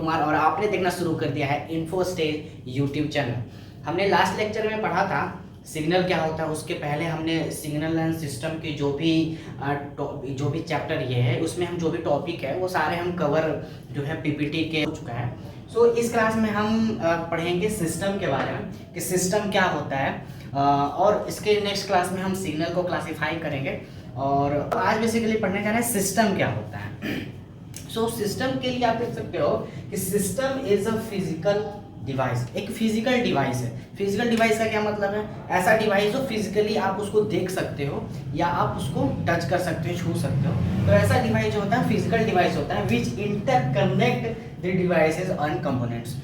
कुमार और आपने देखना शुरू कर दिया है इन्फोस्टेज यूट्यूब चैनल। हमने लास्ट लेक्चर में पढ़ा था सिग्नल क्या होता है। उसके पहले हमने सिग्नल एंड सिस्टम की जो भी चैप्टर ये है उसमें हम जो भी टॉपिक है वो सारे हम कवर जो है पीपीटी के हो चुका है। सो इस क्लास में हम पढ़ेंगे सिस्टम के बारे में कि सिस्टम क्या होता है और इसके नेक्स्ट क्लास में हम सिग्नल को क्लासीफाई करेंगे। और आज बेसिकली पढ़ने जा रहे हैं सिस्टम क्या होता है। सो सिस्टम के लिए आप देख सकते हो कि system is a physical device, एक फिजिकल डिवाइस है। फिजिकल डिवाइस का क्या मतलब है? ऐसा डिवाइस जो फिजिकली आप उसको देख सकते हो या आप उसको टच कर सकते हो, छू सकते हो। तो ऐसा डिवाइस जो होता है फिजिकल डिवाइस होता है which interconnect the devices and components.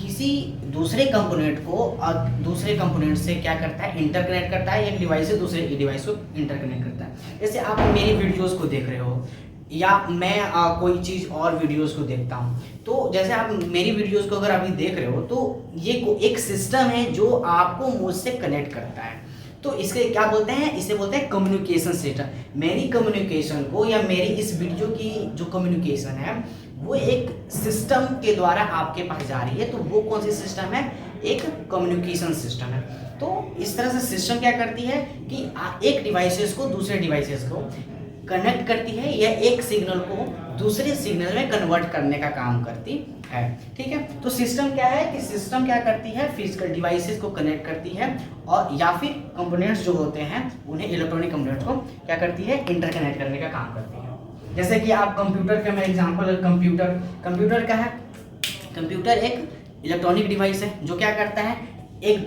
किसी दूसरे कंपोनेंट को दूसरे कंपोनेंट से क्या करता है? इंटरकनेक्ट करता है। एक डिवाइस से दूसरे डिवाइस को इंटरकनेक्ट करता है। जैसे आप मेरी वीडियोस को देख रहे हो या मैं कोई चीज़ और वीडियोस को देखता हूँ, तो जैसे आप मेरी वीडियोस को अगर अभी देख रहे हो तो ये एक सिस्टम है जो आपको मुझसे कनेक्ट करता है। तो इसके क्या बोलते हैं? इसे बोलते हैं कम्युनिकेशन सिस्टम। मेरी कम्युनिकेशन को या मेरी इस वीडियो की जो कम्युनिकेशन है वो एक सिस्टम के द्वारा आपके पास जा रही है। तो वो कौन सी सिस्टम है? एक कम्युनिकेशन सिस्टम है। तो इस तरह से सिस्टम क्या करती है कि एक डिवाइसेस को दूसरे डिवाइसेस को कनेक्ट करती है या एक सिग्नल को दूसरे सिग्नल में कन्वर्ट करने का काम करती है। ठीक है, तो सिस्टम क्या है कि सिस्टम क्या करती है? फिजिकल डिवाइसेस को कनेक्ट करती है और या फिर कंपोनेंट्स जो होते हैं उन्हें इलेक्ट्रॉनिक कंपोनेंट्स को क्या करती है? इंटरकनेक्ट करने का काम करती है। जैसे कि आप कंप्यूटर का मैं एग्जांपल, कंप्यूटर क्या है? कंप्यूटर एक इलेक्ट्रॉनिक डिवाइस है जो क्या करता है? एक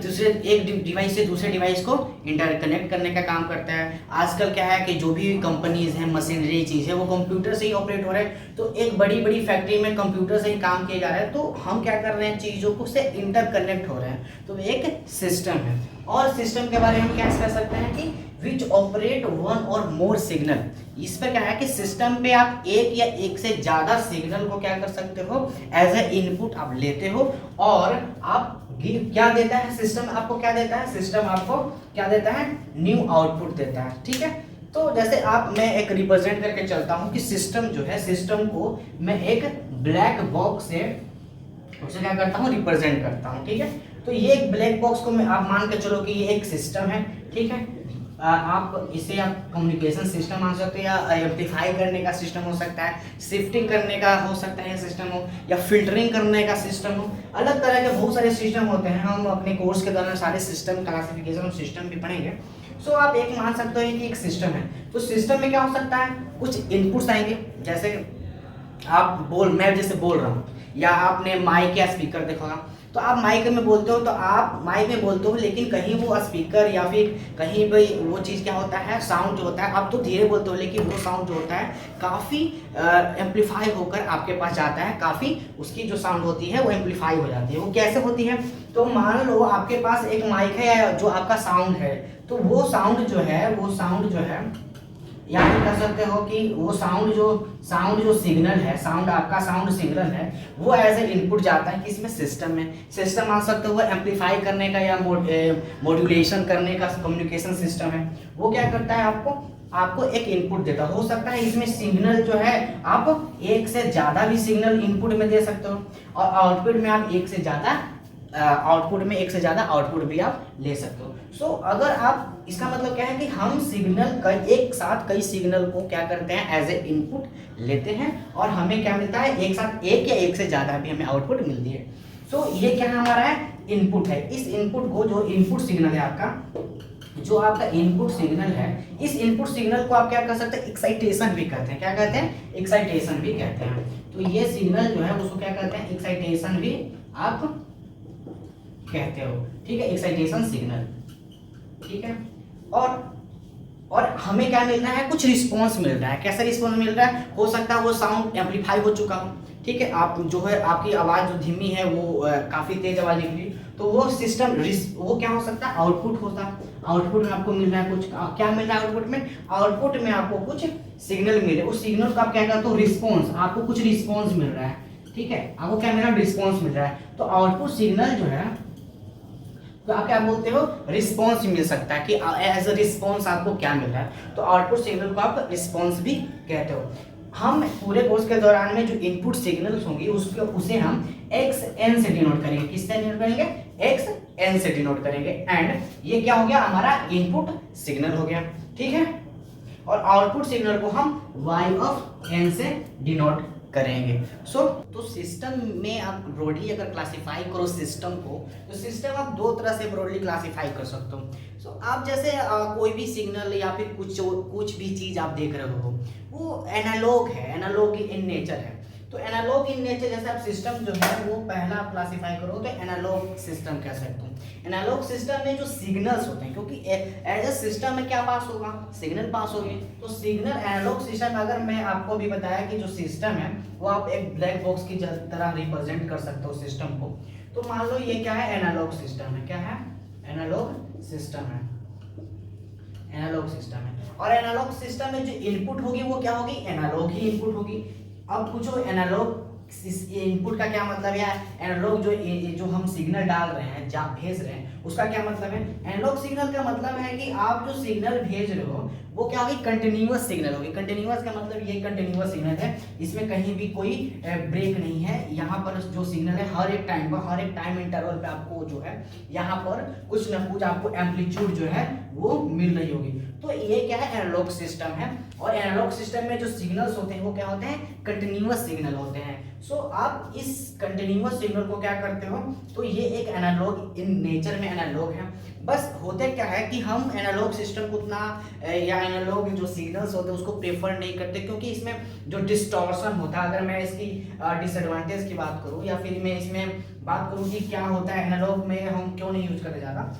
डिवाइस से दूसरे डिवाइस को इंटरकनेक्ट करने का काम करता है। आजकल क्या है कि जो भी कंपनीज हैं, मशीनरी चीज़ है, वो कंप्यूटर से ही ऑपरेट हो रहे हैं। तो एक बड़ी बड़ी फैक्ट्री में कंप्यूटर से ही काम किया जा रहा है। तो हम क्या कर रहे हैं? चीज़ों को से इंटरकनेक्ट हो रहे हैं। तो एक सिस्टम है। और सिस्टम के बारे में क्या कह सकते हैं कि विच ऑपरेट वन और मोर सिग्नल। इस पर क्या है कि सिस्टम पे आप एक या एक से ज़्यादा सिग्नल को क्या कर सकते हो? एज ए इनपुट आप लेते हो और आप क्या देता है सिस्टम? आपको क्या देता है? सिस्टम आपको क्या देता है? न्यू आउटपुट देता है। ठीक है, तो जैसे मैं एक रिप्रेजेंट करके चलता हूं कि सिस्टम जो है, सिस्टम को मैं एक ब्लैक बॉक्स से उसे क्या करता हूं? रिप्रेजेंट करता हूं। ठीक है, तो ये एक ब्लैक बॉक्स को मैं आप मान के चलो कि ये एक सिस्टम है। ठीक है, आप इसे आप कम्युनिकेशन सिस्टम मान सकते हो या एम्पलीफाई करने का सिस्टम हो सकता है, शिफ्टिंग करने का हो सकता है सिस्टम हो, या फिल्टरिंग करने का सिस्टम हो। अलग तरह के बहुत सारे सिस्टम होते हैं। हम अपने कोर्स के दौरान सारे सिस्टम क्लासिफिकेशन सिस्टम भी पढ़ेंगे। सो आप एक मान सकते हो कि एक सिस्टम है। तो सिस्टम में क्या हो सकता है? कुछ इनपुट्स आएंगे, जैसे मैं जैसे बोल रहा हूँ या आपने माइक या स्पीकर देखा होगा। तो आप माइक में बोलते हो, तो आप माइक में बोलते हो, लेकिन कहीं वो स्पीकर या फिर कहीं भी वो चीज़ क्या होता है? साउंड जो होता है, आप तो धीरे बोलते हो लेकिन वो साउंड जो होता है काफ़ी एम्पलीफाई होकर आपके पास जाता है। काफ़ी उसकी जो साउंड होती है वो एम्पलीफाई हो जाती है। वो कैसे होती है? तो मान लो आपके पास एक माइक है या जो आपका साउंड है, तो वो साउंड जो है या फिर कह सकते हो कि वो साउंड जो सिग्नल है, आपका साउंड सिग्नल है, वो एज ए इनपुट जाता है किसमें? सिस्टम में। सिस्टम मान सकते हो एम्पलीफाई करने का या मॉड्यूलेशन करने का कम्युनिकेशन सिस्टम है। वो क्या करता है? आपको एक इनपुट देता हो सकता है इसमें सिग्नल जो है आप एक से ज़्यादा भी सिग्नल इनपुट में दे सकते हो और आउटपुट में आप एक से ज़्यादा आउटपुट भी आप ले सकते हो। सो अगर आप, इसका मतलब क्या है कि हम सिग्नल का एक साथ कई सिग्नल को क्या करते हैं? एज ए इनपुट लेते हैं और हमें क्या मिलता है? एक साथ एक या एक से ज़्यादा भी हमें आउटपुट मिलती है। सो ये क्या हमारा है? इनपुट है। इस इनपुट को, जो इनपुट सिग्नल है आपका, जो आपका इनपुट सिग्नल है, इस इनपुट सिग्नल को आप क्या कर सकते हैं? एक्साइटेशन भी कहते हैं। क्या कहते हैं? एक्साइटेशन भी कहते हैं। तो ये सिग्नल जो है उसको क्या कहते हैं? एक्साइटेशन भी आप कहते हो। ठीक है, एक्साइटेशन सिग्नल। ठीक है, और हमें क्या मिल रहा है? कुछ रिस्पॉन्स मिल रहा है। कैसा रिस्पॉन्स मिल रहा है? हो सकता है वो साउंड एम्पलीफाई हो चुका हो। ठीक है, आप जो है आपकी आवाज़ जो धीमी है वो काफ़ी तेज आवाज़ निकली, तो वो सिस्टम वो क्या हो सकता है? आउटपुट होता है। आउटपुट में आपको मिल रहा है कुछ, क्या मिल रहा है आउटपुट में? आउटपुट में आपको कुछ सिग्नल मिले। उस सिग्नल को आप क्या कहते हो? रिस्पॉन्स। आपको कुछ रिस्पॉन्स मिल रहा है। ठीक है, आपको क्या मिल रहा है? रिस्पॉन्स मिल रहा है। तो आउटपुट सिग्नल जो है, तो आप क्या बोलते हो? रिस्पॉन्स मिल सकता है कि एज अ रिस्पॉन्स आपको क्या मिल रहा है। तो आउटपुट सिग्नल को आप रिस्पॉन्स भी कहते हो। हम पूरे कोर्स के दौरान में जो इनपुट सिग्नल्स होंगी उसके उसे हम xn से डिनोट करेंगे। किससे डिनोट करेंगे? xn से डिनोट करेंगे। एंड ये क्या हो गया? हमारा इनपुट सिग्नल हो गया, ठीक है। और आउटपुट सिग्नल को हम y ऑफ n से डिनोट करेंगे। तो सिस्टम में आप ब्रॉडली अगर क्लासिफाई करो सिस्टम को, तो सिस्टम आप दो तरह से ब्रॉडली क्लासिफाई कर सकते हो। आप जैसे कोई भी सिग्नल या फिर कुछ भी चीज आप देख रहे हो वो एनालॉग है, एनालॉग इन नेचर है। तो एनालॉग इन नेचर जैसे आप सिस्टम जो है वो पहला आप क्लासिफाई करो तो एनालॉग सिस्टम कह सकते हो। एनालॉग सिस्टम में जो सिग्नल्स होते हैं, क्योंकि एज ए सिस्टम में क्या पास होगा? सिग्नल पास होंगे। तो सिग्नल एनालॉग सिस्टम, अगर मैं आपको अभी बताया कि जो सिस्टम है वो आप एक ब्लैक बॉक्स की तरह रिप्रेजेंट कर सकते हो सिस्टम को। तो मान लो ये क्या है? एनालॉग सिस्टम है। क्या है? एनालॉग सिस्टम है। एनालॉग सिस्टम है। और एनालॉग सिस्टम में जो इनपुट होगी वो क्या होगी? एनालॉग ही इनपुट होगी। अब पूछो एनालॉग इनपुट का क्या मतलब है? एनालॉग जो हम सिग्नल डाल रहे हैं, जहाँ भेज रहे हैं, उसका क्या मतलब है? एनालॉग सिग्नल का मतलब है कि आप जो सिग्नल भेज रहे हो वो क्या होगी? कंटिन्यूअस सिग्नल होगी। कंटिन्यूअस का मतलब ये कंटिन्यूअस सिग्नल है, इसमें कहीं भी कोई ब्रेक नहीं है। यहाँ पर जो सिग्नल है हर एक टाइम पर, हर एक टाइम इंटरवल पे आपको जो है यहाँ पर कुछ ना कुछ आपको एम्पलीट्यूड जो है वो मिल रही होगी। तो ये क्या है? एनालॉग सिस्टम है। और एनालॉग सिस्टम में जो सिग्नल्स होते हैं वो क्या होते हैं? कंटिन्यूअस सिग्नल होते हैं। आप इस कंटिन्यूअस सिग्नल को क्या करते हो? तो ये एक एनालॉग इन नेचर में एनालॉग है। बस होते क्या है कि हम एनालॉग सिस्टम को उतना या एनालॉग जो सिग्नल्स होते हैं उसको प्रेफर नहीं करते, क्योंकि इसमें जो डिस्टॉर्शन होता है, अगर मैं इसकी डिसएडवांटेज की बात करूं या फिर मैं इसमें बात करूं कि क्या होता है एनालॉग में, हम क्यों नहीं यूज करते ज़्यादा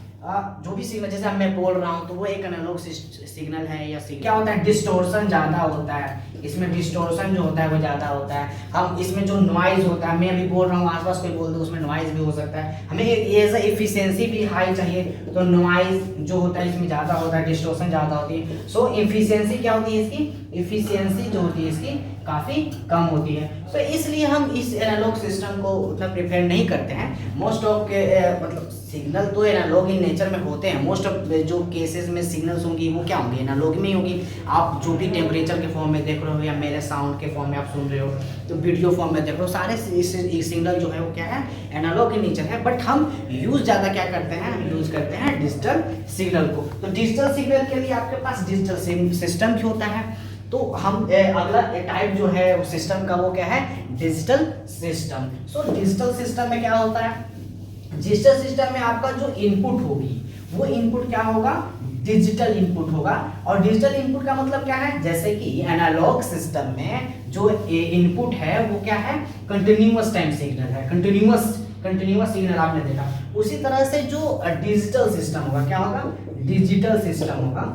जो भी सिग्नल, जैसे मैं बोल रहा हूँ तो वो एक एनालॉग सिग्नल है या क्या होता है? डिस्टॉर्शन ज़्यादा होता है। इसमें डिस्टॉर्शन जो होता है वो ज़्यादा होता है। हम इसमें जो नॉइज होता है, मैं अभी बोल रहा हूँ, आसपास कोई बोल दो, उसमें नॉइज भी हो सकता है। हमें एज एफिशिएंसी भी हाई चाहिए, तो नॉइज जो होता है इसमें ज़्यादा होता है, डिस्टॉर्शन ज़्यादा होती है। सो एफिशिएंसी क्या होती है इसकी? एफिशिएंसी जो होती है इसकी काफ़ी कम होती है। तो इसलिए हम इस एनालॉग सिस्टम को उतना प्रेफर नहीं करते हैं। मोस्ट ऑफ के मतलब सिग्नल तो एनालॉग इन नेचर में होते हैं। मोस्ट ऑफ जो केसेस में सिग्नल्स होंगी वो क्या होंगी? एनालॉग में ही होगी। आप जो भी टेम्परेचर के फॉर्म में देख रहे हो या मेरे साउंड के फॉर्म में आप सुन रहे हो, तो वीडियो फॉर्म में देख रहे हो, सारे सिग्नल जो है वो क्या है? एनालॉग इन नेचर है। बट हम यूज़ ज़्यादा क्या करते हैं? हम यूज़ करते हैं डिजिटल सिग्नल को। तो डिजिटल सिग्नल के लिए आपके पास डिजिटल सिस्टम भी होता है। तो हम अगला टाइप जो है सिस्टम का वो क्या है? Digital system. डिजिटल सिस्टम में क्या होता है? डिजिटल सिस्टम में आपका जो इनपुट होगी वो इनपुट क्या होगा? डिजिटल इनपुट होगा। और डिजिटल इनपुट का मतलब क्या है? जैसे कि एनालॉग सिस्टम में जो इनपुट है वो क्या है? कंटिन्यूअस टाइम सिग्नल है। कंटिन्यूअस सिग्नल आपने देखा। उसी तरह से जो डिजिटल सिस्टम होगा क्या होगा? डिजिटल सिस्टम होगा।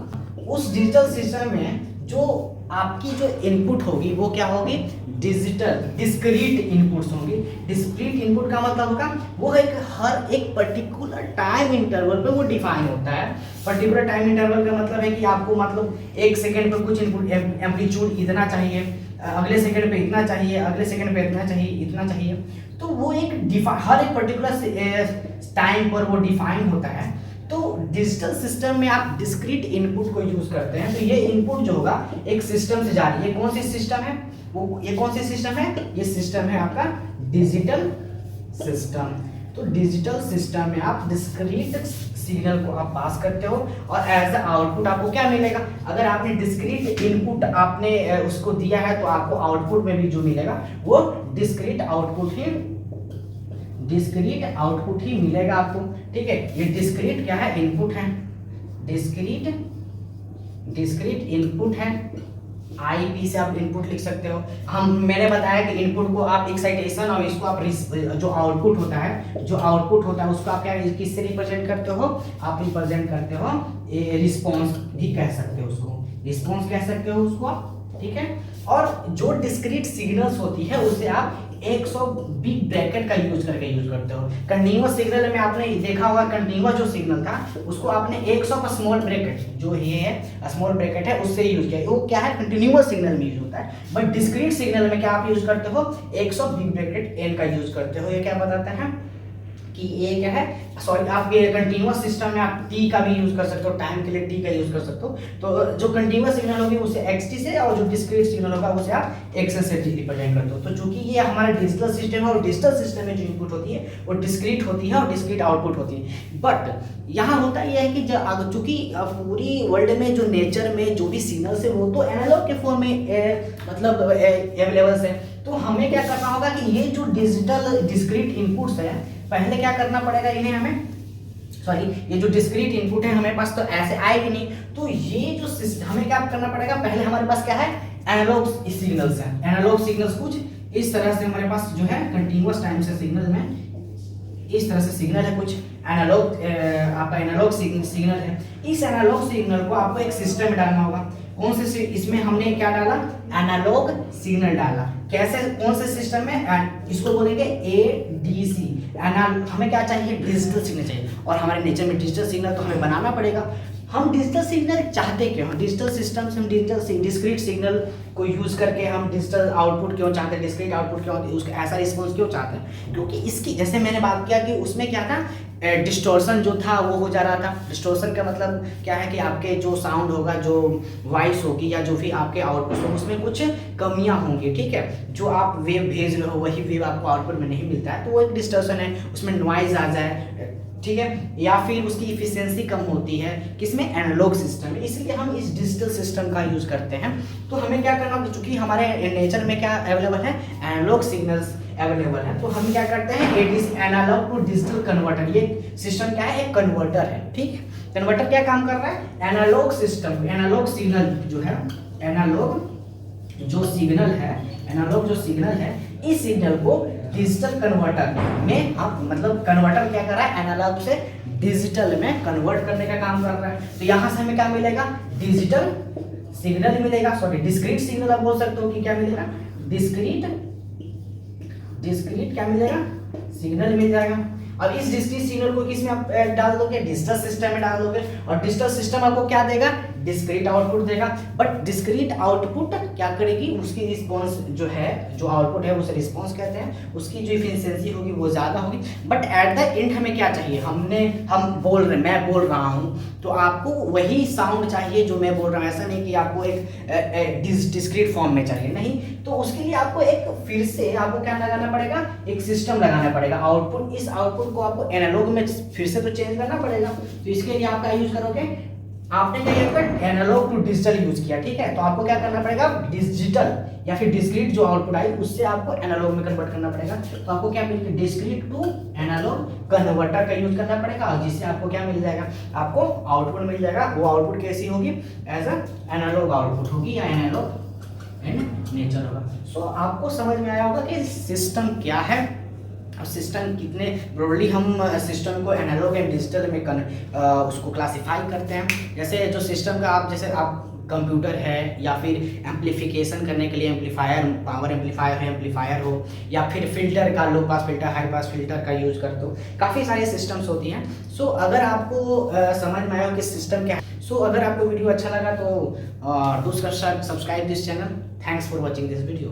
उस डिजिटल सिस्टम में जो आपकी जो इनपुट होगी वो क्या होगी? डिजिटल डिस्क्रीट इनपुट्स होंगी। डिस्क्रीट इनपुट का मतलब होगा वो हर एक पर्टिकुलर टाइम इंटरवल पे वो डिफाइन होता है। पर्टिकुलर टाइम इंटरवल का मतलब है कि आपको मतलब एक सेकेंड पर कुछ इनपुट एम्पलीट्यूड इतना चाहिए, अगले सेकेंड पे इतना चाहिए, अगले सेकेंड पे इतना चाहिए, इतना चाहिए। तो वो एक हर एक पर्टिकुलर टाइम पर वो डिफाइन होता है। तो डिजिटल सिस्टम में आप डिस्क्रीट इनपुट को यूज करते हैं। तो ये इनपुट जो होगा एक सिस्टम से जा रही है। ये कौन सी सिस्टम है? ये कौन सी सिस्टम है? ये सिस्टम है आपका डिजिटल सिस्टम। तो डिजिटल सिस्टम में आप डिस्क्रीट सिग्नल को आप पास करते हो और एज अ आउटपुट आपको क्या मिलेगा? अगर आपने डिस्क्रीट इनपुट आपने उसको दिया है तो आपको आउटपुट में भी जो मिलेगा वो डिस्क्रीट आउटपुट ही मिलेगा आपको। ठीक है, ये डिस्क्रीट क्या है? इनपुट है। डिस्क्रीट इनपुट है। आईपी से आप इनपुट लिख सकते हो। मैंने बताया कि इनपुट को आप एक्साइटेशन और इसको आप जो आउटपुट होता है उसको आप क्या किससे रिप्रेजेंट करते हो? आप रिप्रेजेंट करते हो रिस्पॉन्स भी कह सकते हो उसको, रिस्पॉन्स कह सकते हो उसको आप। ठीक है, और जो डिस्क्रीट सिग्नल्स होती है उसे आप 100 बिग ब्रैकेट का यूज करते हो। कंटीन्यूअस सिग्नल में आपने देखा होगा, कंटीन्यूअस जो सिग्नल था उसको आपने 100 का स्मॉल ब्रैकेट जो ये है स्मॉल ब्रैकेट है उससे यूज किया। वो क्या है? कंटीन्यूअस सिग्नल में यूज होता है। बट डिस्क्रीट सिग्नल में क्या आप यूज करते हो? 100 बिग ब्रैकेट n का यूज करते हो। ये क्या बताता है? कि ये क्या है, सॉरी आप ये कंटिन्यूअस सिस्टम में आप टी का भी यूज कर सकते हो, टाइम के लिए टी का यूज कर सकते हो। तो जो कंटिन्यूअस सिग्नल होगी उसे एक्सटी से, और जो डिस्क्रीट सिग्नल होगा उसे आप एक्सएस से रिप्रेजेंट करते हो। तो चूंकि ये हमारा डिजिटल सिस्टम है और डिजिटल सिस्टम में जो इनपुट होती है वो डिस्क्रीट होती है और डिस्क्रीट आउटपुट होती है। बट यहाँ होता यह है कि चूंकि पूरी वर्ल्ड में जो नेचर में जो भी सिग्नल्स है वो तो एनालॉग के फॉर्म में मतलब अवेलेबल है। तो हमें क्या करना होगा कि ये जो डिजिटल डिस्क्रीट इनपुट्स है, पहले क्या करना पड़ेगा इन्हें हमें, सॉरी ये जो डिस्क्रीट इनपुट है हमारे पास तो ऐसे आएगी नहीं, तो ये जो हमें क्या करना पड़ेगा, पहले हमारे पास क्या है एनालॉग सिग्नल्स है। एनालॉग सिग्नल्स कुछ इस तरह से हमारे पास जो है कंटिन्यूअस टाइम से सिग्नल में इस तरह से सिग्नल है, कुछ एनालॉग आपका एनालॉग सिग्नल है। इस एनालॉग सिग्नल को आपको एक सिस्टम में डालना होगा। कौन से इसमें हमने क्या डाला, एनालॉग सिग्नल डाला। कैसे, कौन से सिस्टम में, इसको बोलेंगे एडीसी। हमें क्या चाहिए, डिजिटल सिग्नल चाहिए, और हमारे नेचर में डिजिटल सिग्नल तो हमें बनाना पड़ेगा। हम डिजिटल सिग्नल चाहते क्यों हैं, डिजिटल सिस्टम से हम डिजिटल डिस्क्रीट सिग्नल को यूज करके हम डिजिटल आउटपुट क्यों चाहते हैं, डिस्क्रीट आउटपुट क्यों, उसका ऐसा रिस्पॉन्स क्यों चाहते हैं, क्योंकि इसकी जैसे मैंने बात किया कि उसमें क्या था, डिस्टोर्शन जो था वो हो जा रहा था। डिस्टोर्शन का मतलब क्या है कि आपके जो साउंड होगा, जो वॉइस होगी, या जो भी आपके आउटपुट होगा उसमें कुछ कमियां होंगी, ठीक है। जो आप वेव भेज रहे हो वही वेव आपको आउटपुट में नहीं मिलता है, तो वो एक डिस्टोर्शन है, उसमें नॉइज आ जाए, ठीक है, या फिर उसकी इफिशियंसी कम होती है, किसमें, एनालॉग सिस्टम में। इसलिए हम इस डिजिटल सिस्टम का यूज करते हैं। तो हमें क्या करना होगा, चूंकि हमारे नेचर में क्या अवेलेबल है, एनालॉग सिग्नल्स अवेलेबल है, तो हम क्या करते हैं, एनालॉग टू डिजिटल कन्वर्टर। ये सिस्टम क्या है, एक कन्वर्टर है, ठीक है। कन्वर्टर क्या काम कर रहा है, एनालॉग सिस्टम, एनालॉग सिग्नल जो है, एनालॉग जो सिग्नल है इस सिग्नल को डिजिटल कन्वर्टर में हम, मतलब कन्वर्टर क्या कर रहा है, एनालॉग से डिजिटल में कन्वर्ट करने का काम कर रहा है। तो यहाँ से हमें क्या मिलेगा, डिजिटल सिग्नल मिलेगा, सॉरी डिस्क्रीट सिग्नल आप बोल सकते हो कि क्या मिलेगा, डिस्क्रीट क्या मिलेगा, सिग्नल मिल जाएगा। अब इस डिस्क्रीट सिग्नल को किस में आप डाल दोगे, डिजिटल सिस्टम में डाल दोगे, और डिजिटल सिस्टम आपको क्या देगा, डिस्क्रीट आउटपुट देगा। बट डिस्क्रीट आउटपुट क्या करेगी, उसकी रिस्पॉन्स जो है, जो आउटपुट है उसे रिस्पॉन्स कहते हैं, उसकी जो इफिशियंसी होगी वो ज़्यादा होगी। बट एट द एंड हमें क्या चाहिए, मैं बोल रहा हूँ तो आपको वही साउंड चाहिए जो मैं बोल रहा हूँ। ऐसा नहीं कि आपको एक डिस्क्रीट फॉर्म में चाहिए, नहीं। तो उसके लिए आपको एक फिर से आपको क्या लगाना पड़ेगा, एक सिस्टम लगाना पड़ेगा। आउटपुट, इस आउटपुट को आपको एनालॉग में फिर से तो चेंज करना पड़ेगा। तो इसके लिए आप क्या यूज करोगे, आपने क्या किया, एनालॉग टू डिजिटल यूज किया, ठीक है। तो आपको क्या करना पड़ेगा, डिजिटल या फिर डिस्क्रीट जो आउटपुट आई उससे आपको एनालॉग में कन्वर्ट करना पड़ेगा। तो आपको क्या मिलेगा, डिस्क्रीट टू एनालॉग कन्वर्टर का यूज करना पड़ेगा, और जिससे आपको क्या मिल जाएगा, आपको आउटपुट मिल जाएगा। वो आउटपुट कैसी होगी, एज अ एनालॉग आउटपुट होगी, या एनालॉग एंड नेचर होगा। सो आपको समझ में आया होगा कि सिस्टम क्या है, और सिस्टम कितने ब्रॉडली हम सिस्टम को एनालॉग एंड डिजिटल में उसको क्लासिफाई करते हैं। जैसे जो सिस्टम का आप कंप्यूटर है, या फिर एम्पलीफिकेशन करने के लिए एम्पलीफायर, पावर एम्पलीफायर हो, या फिर फिल्टर का, low pass filter, high pass filter का यूज करते हो, काफ़ी सारे सिस्टम्स होती हैं। सो अगर आपको समझ में आया हो कि सिस्टम क्या है, सो अगर आपको वीडियो अच्छा लगा तो do subscribe this channel. Thanks for watching this video.